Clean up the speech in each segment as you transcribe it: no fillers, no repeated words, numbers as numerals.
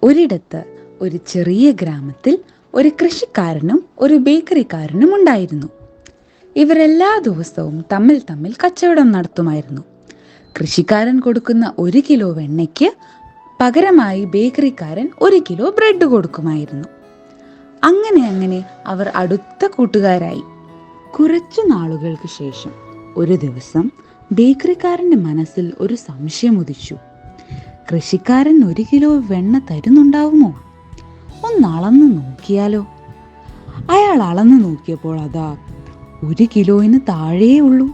ഒരിടത്ത് ഒരു ചെറിയ ഗ്രാമത്തിൽ ഒരു കൃഷിക്കാരനും ഒരു ബേക്കറിക്കാരനും ഉണ്ടായിരുന്നു. ഇവരെല്ലാ ദിവസവും തമ്മിൽ തമ്മിൽ കച്ചവടം നടത്തുമായിരുന്നു. കൃഷിക്കാരൻ കൊടുക്കുന്ന 1 കിലോ വെണ്ണയ്ക്ക് പകരമായി ബേക്കറിക്കാരൻ 1 കിലോ ബ്രെഡ് കൊടുക്കുമായിരുന്നു. അങ്ങനെ അവർ അടുത്ത കൂട്ടുകാരായി. കുറച്ചു നാളുകൾക്ക് ശേഷം ഒരു ദിവസം ബേക്കറിക്കാരന്റെ മനസ്സിൽ ഒരു സംശയം ഉദിച്ചു. കൃഷിക്കാരൻ 1 കിലോ വെണ്ണ തരുന്നുണ്ടാവുമോ? ഒന്ന് അളന്നു നോക്കിയാലോ? അയാൾ അളന്നു നോക്കിയപ്പോൾ അതാ 1 കിലോയിന് താഴെയേ ഉള്ളൂ.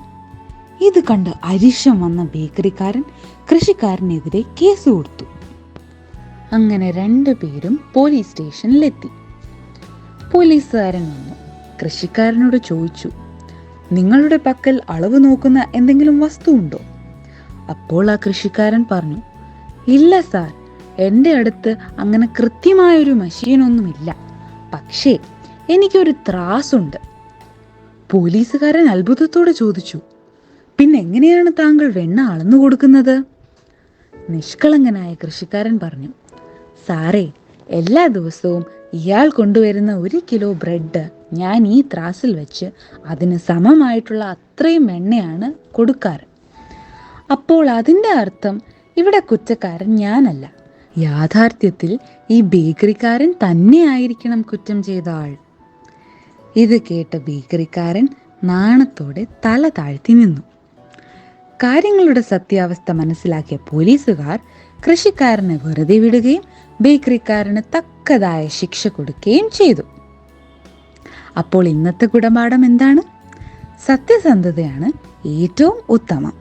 ഇത് കണ്ട് അരിശം വന്ന ബേക്കറിക്കാരൻ കൃഷിക്കാരനെതിരെ കേസ് കൊടുത്തു. അങ്ങനെ 2 പേരും പോലീസ് സ്റ്റേഷനിലെത്തി. പോലീസുകാരൻ വന്നു കൃഷിക്കാരനോട് ചോദിച്ചു, നിങ്ങളുടെ പക്കൽ അളവ് നോക്കുന്ന എന്തെങ്കിലും വസ്തു ഉണ്ടോ? അപ്പോൾ ആ കൃഷിക്കാരൻ പറഞ്ഞു, ഇല്ല സാർ, എൻ്റെ അടുത്ത് അങ്ങനെ കൃത്യമായൊരു മെഷീനൊന്നുമില്ല. പക്ഷേ എനിക്കൊരു ത്രാസുണ്ട്. പോലീസുകാരൻ അത്ഭുതത്തോടെ ചോദിച്ചു, പിന്നെ എങ്ങനെയാണ് താങ്കൾ വെണ്ണ അളന്നു കൊടുക്കുന്നത്? നിഷ്കളങ്കനായ കൃഷിക്കാരൻ പറഞ്ഞു, സാറേ, എല്ലാ ദിവസവും ഇയാൾ കൊണ്ടുവരുന്ന 1 കിലോ ബ്രെഡ് ഞാൻ ഈ ത്രാസിൽ വെച്ച് അതിന് സമമായിട്ടുള്ള അത്രയും വെണ്ണയാണ് കൊടുക്കാറ്. അപ്പോൾ അതിൻ്റെ അർത്ഥം ഇവിടെ കുറ്റക്കാരൻ ഞാനല്ല. യാഥാർത്ഥ്യത്തിൽ ഈ ബേക്കറിക്കാരൻ തന്നെ ആയിരിക്കണം കുറ്റം ചെയ്ത ആൾ. ഇത് കേട്ട ബേക്കറിക്കാരൻ നാണത്തോടെ തല താഴ്ത്തി നിന്നു. കാര്യങ്ങളുടെ സത്യാവസ്ഥ മനസ്സിലാക്കിയ പോലീസുകാർ കൃഷിക്കാരനെ വെറുതെ വിടുകയും ബേക്കറിക്കാരന് തക്കതായ ശിക്ഷ കൊടുക്കുകയും ചെയ്തു. അപ്പോൾ ഇന്നത്തെ ഗുണപാഠം എന്താണ്? സത്യസന്ധതയാണ് ഏറ്റവും ഉത്തമം.